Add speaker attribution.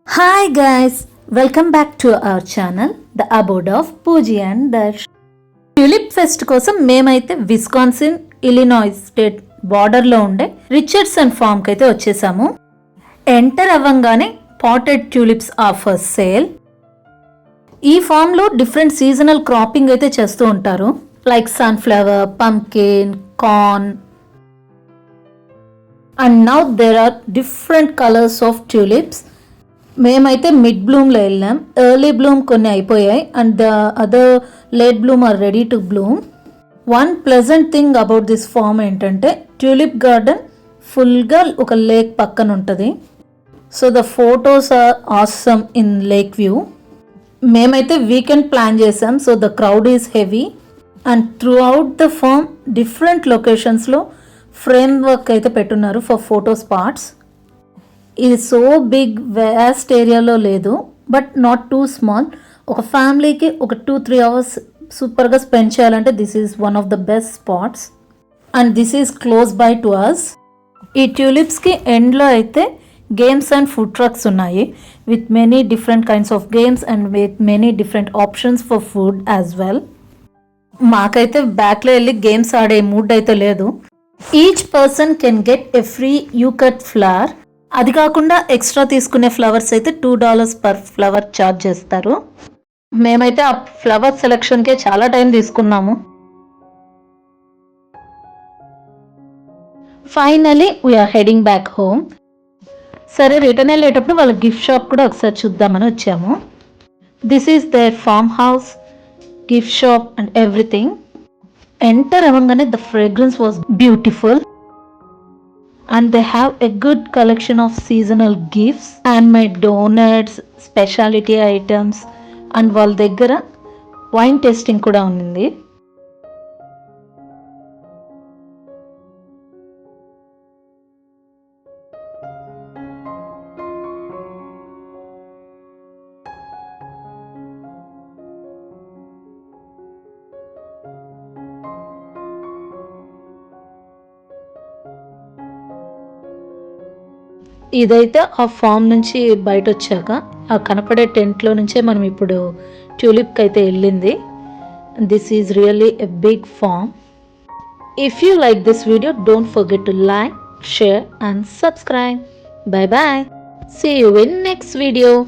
Speaker 1: Hi guys, welcome back to our channel, the abode of Pooji and Darsh. Tulip pest కోసం మేమైతే Wisconsin Illinois state బార్డర్లో ఉండే Richardson ఫామ్కి అయితే వచ్చేసాము. ఎంటర్ అవ్వంగానే పాటెడ్ ట్యూలిప్స్ ఆఫర్ సేల్. ఈ ఫామ్లో డిఫరెంట్ సీజనల్ క్రాపింగ్ అయితే చేస్తూ ఉంటారు, like sunflower, pumpkin, corn. And now there are different colours of tulips. మేమైతే మిడ్ బ్లూమ్లో వెళ్ళాం. ఎర్లీ బ్లూమ్ కొన్ని అయిపోయాయి and the other late bloom are ready to bloom. One pleasant thing about this farm ఏంటంటే tulip garden ఫుల్గా ఒక lake పక్కన ఉంటుంది. So the photos are awesome in lake view. మేమైతే వీకెండ్ ప్లాన్ చేసాం, so the crowd is heavy and throughout the farm different లొకేషన్స్లో framework అయితే పెట్టున్నారు ఫర్ ఫోటో స్పాట్స్. ఇది సో బిగ్ వ్యాస్ట్ ఏరియాలో లేదు, బట్ నాట్ టూ స్మాల్. ఒక ఫ్యామిలీకి ఒక 2-3 అవర్స్ సూపర్గా స్పెండ్ చేయాలంటే this is one of the best spots and this is close by to us. ఈ ట్యూలిప్స్కి ఎండ్లో అయితే గేమ్స్ అండ్ ఫుడ్ ట్రక్స్ ఉన్నాయి with many different kinds of games and with many different options for food as well. మాకైతే బ్యాక్లో వెళ్ళి games ఆడే mood అయితే లేదు. Each person can get a free you cut flower. అది కాకుండా ఎక్స్ట్రా తీసుకునే ఫ్లవర్స్ అయితే $2 పర్ ఫ్లవర్ ఛార్జ్ చేస్తారు. మేమైతే ఆ ఫ్లవర్ సెలెక్షన్కే చాలా టైం తీసుకున్నాము. Finally we're heading back home. సరే, రిటర్న్ వెళ్ళేటప్పుడు వాళ్ళ గిఫ్ట్ షాప్ కూడా ఒకసారి చూద్దామని వచ్చాము. This is their farm house, gift shop and everything. Enter అవ్వగానే the fragrance was beautiful. And they have a good collection of seasonal gifts, handmade donuts, specialty items, and వాళ్ళ దగ్గర wine tasting కూడా ఉంది. ఇదైతే ఆ ఫామ్ నుంచి బయట వచ్చాక ఆ కనపడే టెంట్లో నుంచే మనం ఇప్పుడు ట్యూలిప్కి అయితే వెళ్ళింది. This is really a big farm. If you like this video, don't forget to like, share and subscribe. Bye bye. See you in next video.